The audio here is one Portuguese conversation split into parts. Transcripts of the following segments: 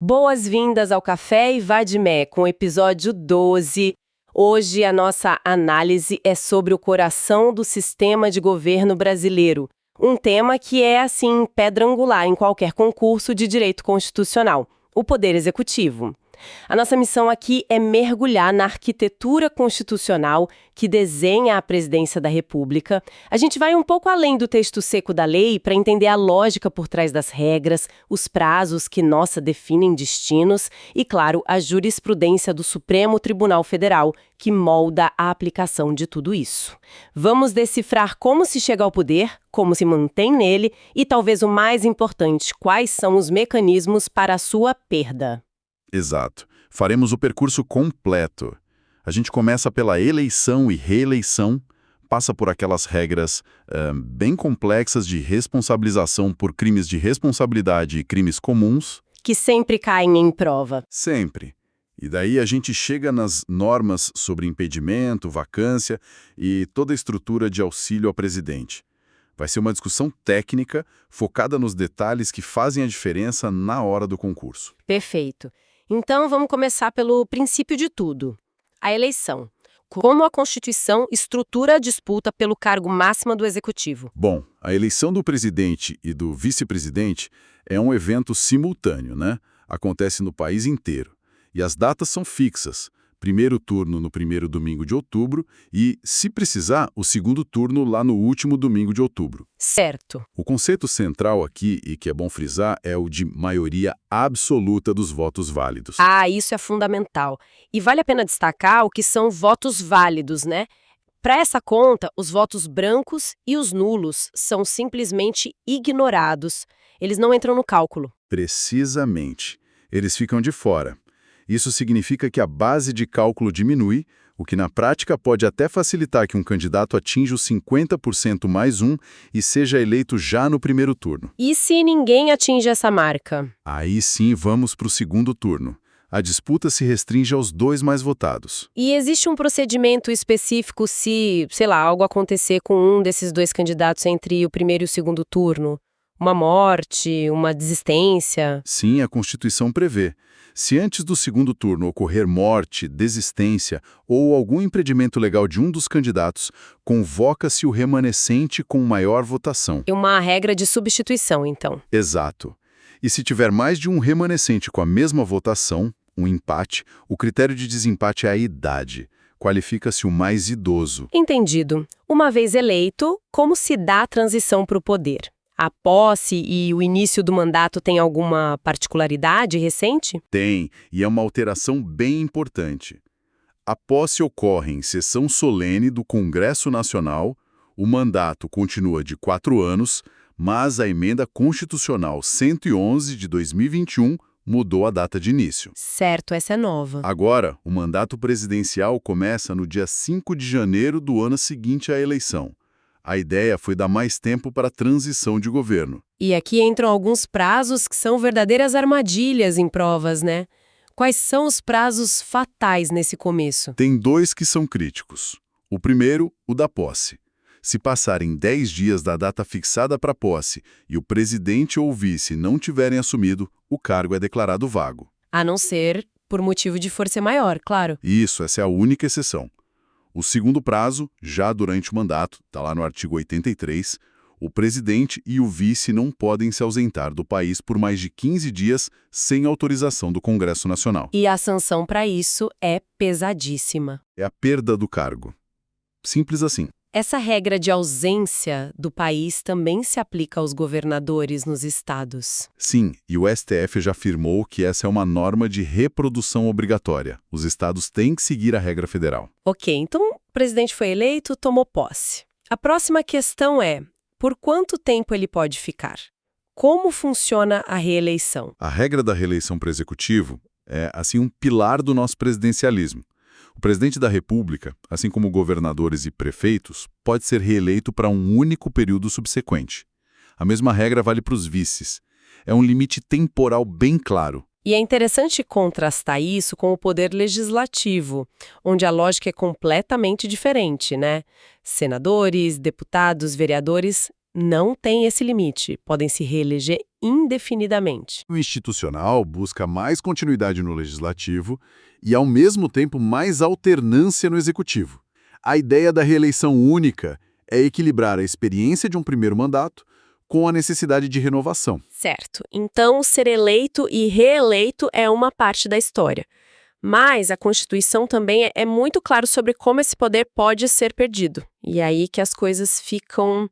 Boas-vindas ao Café e Vadimé, com o episódio 12. Hoje a nossa análise é sobre o coração do sistema de governo brasileiro, um tema que é, assim, pedra angular em qualquer concurso de direito constitucional, o Poder Executivo. A nossa missão aqui é mergulhar na arquitetura constitucional que desenha a presidência da República. A gente vai um pouco além do texto seco da lei para entender a lógica por trás das regras, os prazos que, definem destinos e, claro, a jurisprudência do Supremo Tribunal Federal, que molda a aplicação de tudo isso. Vamos decifrar como se chega ao poder, como se mantém nele e, talvez o mais importante, quais são os mecanismos para a sua perda. Exato. Faremos o percurso completo. A gente começa pela eleição e reeleição, passa por aquelas regras bem complexas de responsabilização por crimes de responsabilidade e crimes comuns. Que sempre caem em prova. Sempre. E daí a gente chega nas normas sobre impedimento, vacância e toda a estrutura de auxílio ao presidente. Vai ser uma discussão técnica focada nos detalhes que fazem a diferença na hora do concurso. Perfeito. Então, vamos começar pelo princípio de tudo, a eleição. Como a Constituição estrutura a disputa pelo cargo máximo do Executivo? Bom, a eleição do presidente e do vice-presidente é um evento simultâneo, né? Acontece no país inteiro. E as datas são fixas. Primeiro turno no primeiro domingo de outubro e, se precisar, o segundo turno lá no último domingo de outubro. Certo. O conceito central aqui, e que é bom frisar, é o de maioria absoluta dos votos válidos. Ah, isso é fundamental. E vale a pena destacar o que são votos válidos, né? Para essa conta, os votos brancos e os nulos são simplesmente ignorados. Eles não entram no cálculo. Precisamente. Eles ficam de fora. Isso significa que a base de cálculo diminui, o que na prática pode até facilitar que um candidato atinja os 50% mais um e seja eleito já no primeiro turno. E se ninguém atinge essa marca? Aí sim vamos para o segundo turno. A disputa se restringe aos dois mais votados. E existe um procedimento específico se, algo acontecer com um desses dois candidatos entre o primeiro e o segundo turno? Uma morte, uma desistência? Sim, a Constituição prevê. Se antes do segundo turno ocorrer morte, desistência ou algum impedimento legal de um dos candidatos, convoca-se o remanescente com maior votação. É uma regra de substituição, então. Exato. E se tiver mais de um remanescente com a mesma votação, um empate, o critério de desempate é a idade. Qualifica-se o mais idoso. Entendido. Uma vez eleito, como se dá a transição para o poder? A posse e o início do mandato têm alguma particularidade recente? Tem, e é uma alteração bem importante. A posse ocorre em sessão solene do Congresso Nacional, o mandato continua de 4 anos, mas a Emenda Constitucional 111 de 2021 mudou a data de início. Certo, essa é nova. Agora, o mandato presidencial começa no dia 5 de janeiro do ano seguinte à eleição. A ideia foi dar mais tempo para a transição de governo. E aqui entram alguns prazos que são verdadeiras armadilhas em provas, né? Quais são os prazos fatais nesse começo? Tem 2 que são críticos. O primeiro, o da posse. Se passarem 10 dias da data fixada para a posse e o presidente ou o vice não tiverem assumido, o cargo é declarado vago. A não ser por motivo de força maior, claro. Isso, essa é a única exceção. O segundo prazo, já durante o mandato, está lá no artigo 83, o presidente e o vice não podem se ausentar do país por mais de 15 dias sem autorização do Congresso Nacional. E a sanção para isso é pesadíssima. É a perda do cargo. Simples assim. Essa regra de ausência do país também se aplica aos governadores nos estados. Sim, e o STF já afirmou que essa é uma norma de reprodução obrigatória. Os estados têm que seguir a regra federal. Ok, então o presidente foi eleito, tomou posse. A próxima questão é, por quanto tempo ele pode ficar? Como funciona a reeleição? A regra da reeleição para o executivo é, assim, um pilar do nosso presidencialismo. O presidente da República, assim como governadores e prefeitos, pode ser reeleito para um único período subsequente. A mesma regra vale para os vices. É um limite temporal bem claro. E é interessante contrastar isso com o poder legislativo, onde a lógica é completamente diferente, né? Senadores, deputados, vereadores não têm esse limite, podem se reeleger indefinidamente. O institucional busca mais continuidade no legislativo e, ao mesmo tempo, mais alternância no executivo. A ideia da reeleição única é equilibrar a experiência de um primeiro mandato com a necessidade de renovação. Certo. Então, ser eleito e reeleito é uma parte da história. Mas a Constituição também é muito claro sobre como esse poder pode ser perdido. E é aí que as coisas ficam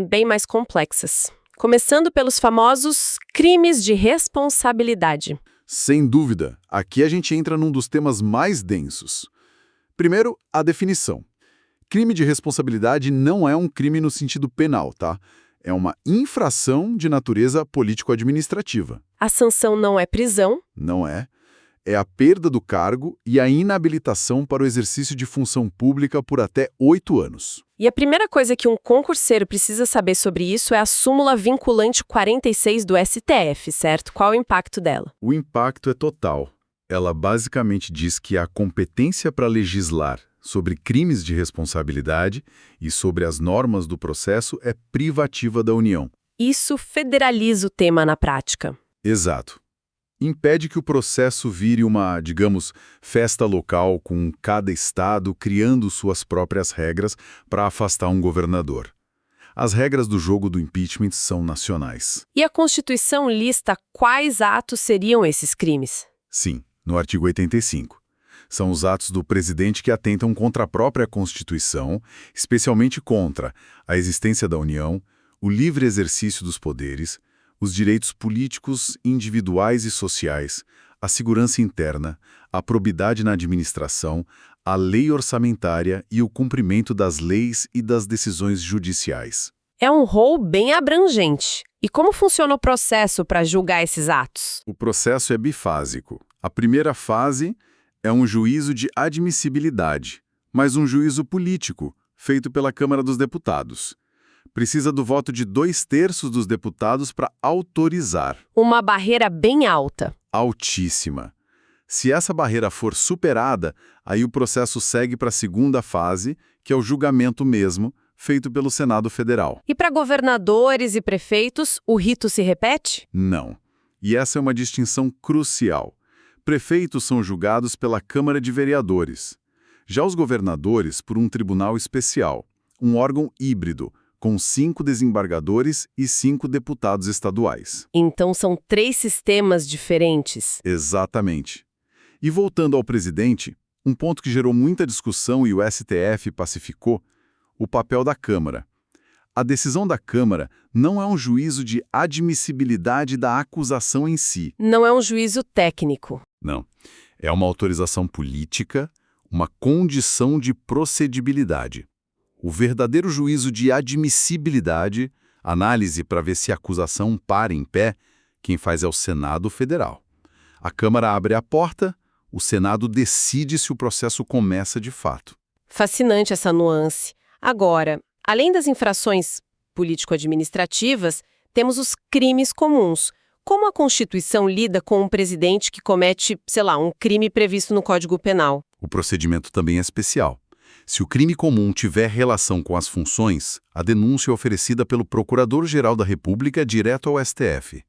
bem mais complexas. Começando pelos famosos crimes de responsabilidade. Sem dúvida, aqui a gente entra num dos temas mais densos. Primeiro, a definição. Crime de responsabilidade não é um crime no sentido penal, tá? É uma infração de natureza político-administrativa. A sanção não é prisão. Não é. É a perda do cargo e a inabilitação para o exercício de função pública por até 8 anos. E a primeira coisa que um concurseiro precisa saber sobre isso é a súmula vinculante 46 do STF, certo? Qual o impacto dela? O impacto é total. Ela basicamente diz que a competência para legislar sobre crimes de responsabilidade e sobre as normas do processo é privativa da União. Isso federaliza o tema na prática. Exato. Impede que o processo vire uma, digamos, festa local com cada estado criando suas próprias regras para afastar um governador. As regras do jogo do impeachment são nacionais. E a Constituição lista quais atos seriam esses crimes? Sim, no artigo 85. São os atos do presidente que atentam contra a própria Constituição, especialmente contra a existência da União, o livre exercício dos poderes, os direitos políticos, individuais e sociais, a segurança interna, a probidade na administração, a lei orçamentária e o cumprimento das leis e das decisões judiciais. É um rol bem abrangente. E como funciona o processo para julgar esses atos? O processo é bifásico. A primeira fase é um juízo de admissibilidade, mas um juízo político, feito pela Câmara dos Deputados. Precisa do voto de 2/3 dos deputados para autorizar. Uma barreira bem alta. Altíssima. Se essa barreira for superada, aí o processo segue para a segunda fase, que é o julgamento mesmo, feito pelo Senado Federal. E para governadores e prefeitos, o rito se repete? Não. E essa é uma distinção crucial. Prefeitos são julgados pela Câmara de Vereadores. Já os governadores, por um tribunal especial, um órgão híbrido, com 5 desembargadores e 5 deputados estaduais. Então são 3 sistemas diferentes. Exatamente. E voltando ao presidente, um ponto que gerou muita discussão e o STF pacificou, o papel da Câmara. A decisão da Câmara não é um juízo de admissibilidade da acusação em si. Não é um juízo técnico. Não. É uma autorização política, uma condição de procedibilidade. O verdadeiro juízo de admissibilidade, análise para ver se a acusação para em pé, quem faz é o Senado Federal. A Câmara abre a porta, o Senado decide se o processo começa de fato. Fascinante essa nuance. Agora, além das infrações político-administrativas, temos os crimes comuns. Como a Constituição lida com um presidente que comete, um crime previsto no Código Penal? O procedimento também é especial. Se o crime comum tiver relação com as funções, a denúncia é oferecida pelo Procurador-Geral da República direto ao STF.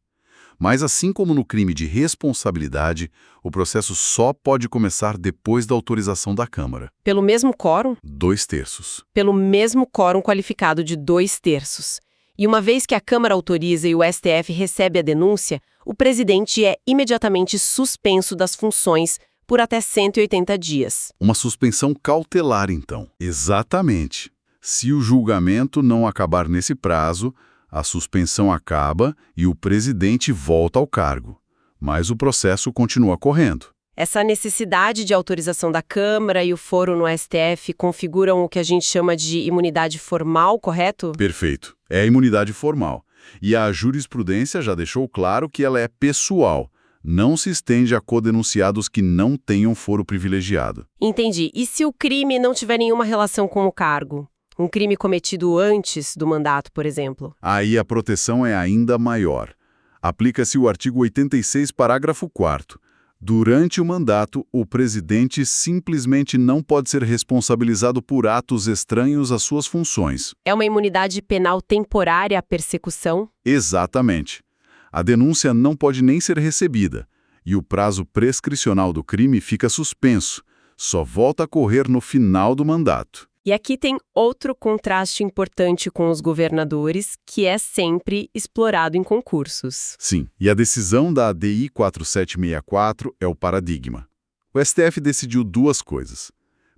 Mas assim como no crime de responsabilidade, o processo só pode começar depois da autorização da Câmara. Pelo mesmo quórum? 2/3. Pelo mesmo quórum qualificado de 2/3. E uma vez que a Câmara autoriza e o STF recebe a denúncia, o presidente é imediatamente suspenso das funções por até 180 dias. Uma suspensão cautelar, então. Exatamente. Se o julgamento não acabar nesse prazo, a suspensão acaba e o presidente volta ao cargo. Mas o processo continua correndo. Essa necessidade de autorização da Câmara e o foro no STF configuram o que a gente chama de imunidade formal, correto? Perfeito. É a imunidade formal. E a jurisprudência já deixou claro que ela é pessoal. Não se estende a codenunciados que não tenham foro privilegiado. Entendi. E se o crime não tiver nenhuma relação com o cargo? Um crime cometido antes do mandato, por exemplo? Aí a proteção é ainda maior. Aplica-se o artigo 86, parágrafo 4º. Durante o mandato, o presidente simplesmente não pode ser responsabilizado por atos estranhos às suas funções. É uma imunidade penal temporária à persecução? Exatamente. A denúncia não pode nem ser recebida, e o prazo prescricional do crime fica suspenso, só volta a correr no final do mandato. E aqui tem outro contraste importante com os governadores, que é sempre explorado em concursos. Sim, e a decisão da ADI 4764 é o paradigma. O STF decidiu duas coisas.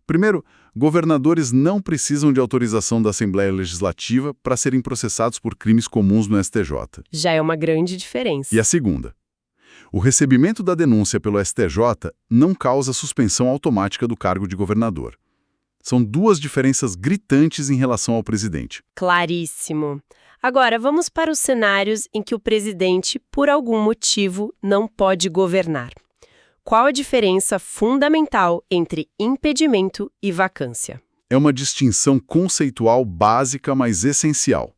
Primeiro, governadores não precisam de autorização da Assembleia Legislativa para serem processados por crimes comuns no STJ. Já é uma grande diferença. E a segunda, o recebimento da denúncia pelo STJ não causa suspensão automática do cargo de governador. São duas diferenças gritantes em relação ao presidente. Claríssimo. Agora, vamos para os cenários em que o presidente, por algum motivo, não pode governar. Qual a diferença fundamental entre impedimento e vacância? É uma distinção conceitual básica, mas essencial.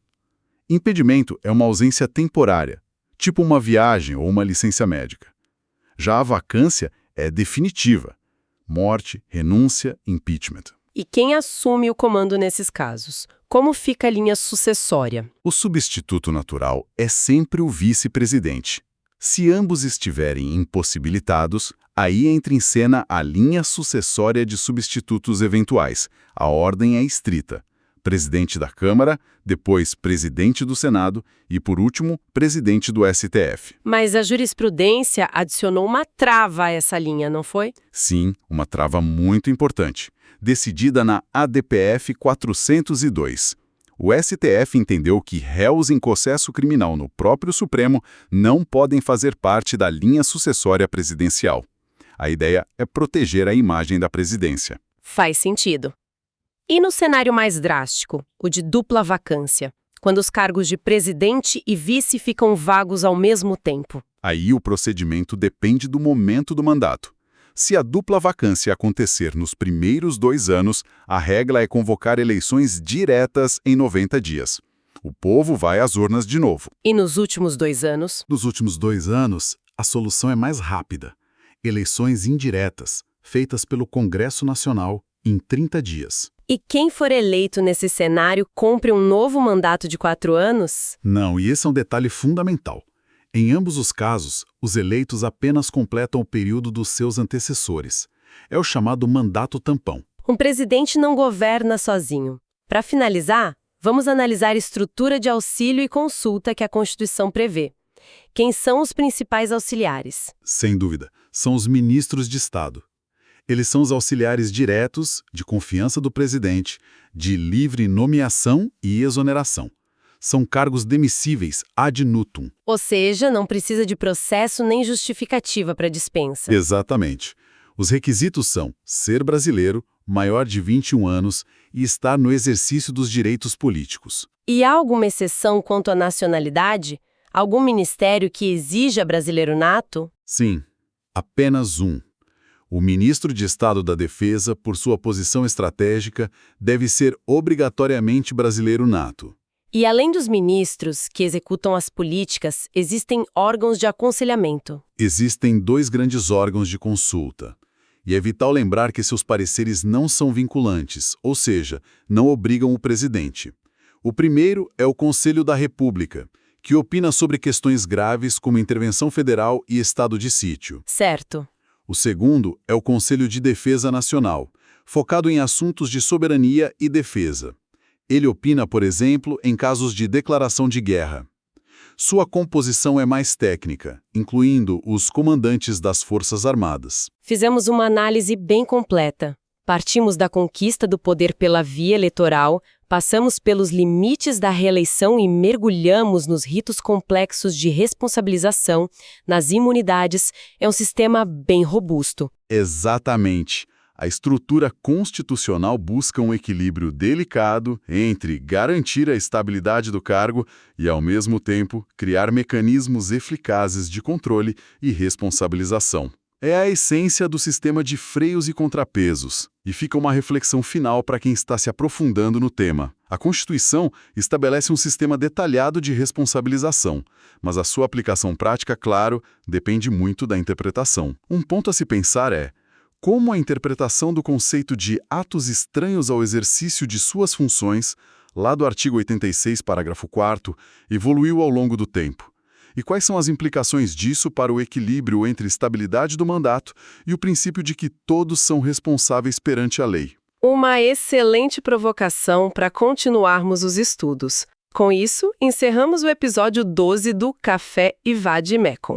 Impedimento é uma ausência temporária, tipo uma viagem ou uma licença médica. Já a vacância é definitiva. Morte, renúncia, impeachment. E quem assume o comando nesses casos? Como fica a linha sucessória? O substituto natural é sempre o vice-presidente. Se ambos estiverem impossibilitados, aí entra em cena a linha sucessória de substitutos eventuais. A ordem é estrita. Presidente da Câmara, depois presidente do Senado e, por último, presidente do STF. Mas a jurisprudência adicionou uma trava a essa linha, não foi? Sim, uma trava muito importante, decidida na ADPF 402. O STF entendeu que réus em processo criminal no próprio Supremo não podem fazer parte da linha sucessória presidencial. A ideia é proteger a imagem da presidência. Faz sentido. E no cenário mais drástico, o de dupla vacância, quando os cargos de presidente e vice ficam vagos ao mesmo tempo? Aí o procedimento depende do momento do mandato. Se a dupla vacância acontecer nos primeiros 2 anos, a regra é convocar eleições diretas em 90 dias. O povo vai às urnas de novo. E nos últimos 2 anos? Nos últimos 2 anos, a solução é mais rápida. Eleições indiretas, feitas pelo Congresso Nacional em 30 dias. E quem for eleito nesse cenário cumpre um novo mandato de 4 anos? Não, e esse é um detalhe fundamental. Em ambos os casos, os eleitos apenas completam o período dos seus antecessores. É o chamado mandato tampão. Um presidente não governa sozinho. Para finalizar, vamos analisar a estrutura de auxílio e consulta que a Constituição prevê. Quem são os principais auxiliares? Sem dúvida, são os ministros de Estado. Eles são os auxiliares diretos, de confiança do presidente, de livre nomeação e exoneração. São cargos demissíveis ad nutum. Ou seja, não precisa de processo nem justificativa para dispensa. Exatamente. Os requisitos são ser brasileiro, maior de 21 anos e estar no exercício dos direitos políticos. E há alguma exceção quanto à nacionalidade? Algum ministério que exija brasileiro nato? Sim, apenas um. O ministro de Estado da Defesa, por sua posição estratégica, deve ser obrigatoriamente brasileiro nato. E além dos ministros que executam as políticas, existem órgãos de aconselhamento. Existem 2 grandes órgãos de consulta. E é vital lembrar que seus pareceres não são vinculantes, ou seja, não obrigam o presidente. O primeiro é o Conselho da República, que opina sobre questões graves como intervenção federal e estado de sítio. Certo. O segundo é o Conselho de Defesa Nacional, focado em assuntos de soberania e defesa. Ele opina, por exemplo, em casos de declaração de guerra. Sua composição é mais técnica, incluindo os comandantes das Forças Armadas. Fizemos uma análise bem completa. Partimos da conquista do poder pela via eleitoral, passamos pelos limites da reeleição e mergulhamos nos ritos complexos de responsabilização, nas imunidades. É um sistema bem robusto. Exatamente. A estrutura constitucional busca um equilíbrio delicado entre garantir a estabilidade do cargo e, ao mesmo tempo, criar mecanismos eficazes de controle e responsabilização. É a essência do sistema de freios e contrapesos, e fica uma reflexão final para quem está se aprofundando no tema. A Constituição estabelece um sistema detalhado de responsabilização, mas a sua aplicação prática, claro, depende muito da interpretação. Um ponto a se pensar é como a interpretação do conceito de atos estranhos ao exercício de suas funções, lá do artigo 86, parágrafo 4º, evoluiu ao longo do tempo. E quais são as implicações disso para o equilíbrio entre estabilidade do mandato e o princípio de que todos são responsáveis perante a lei? Uma excelente provocação para continuarmos os estudos. Com isso, encerramos o episódio 12 do Café e Vade Mecum.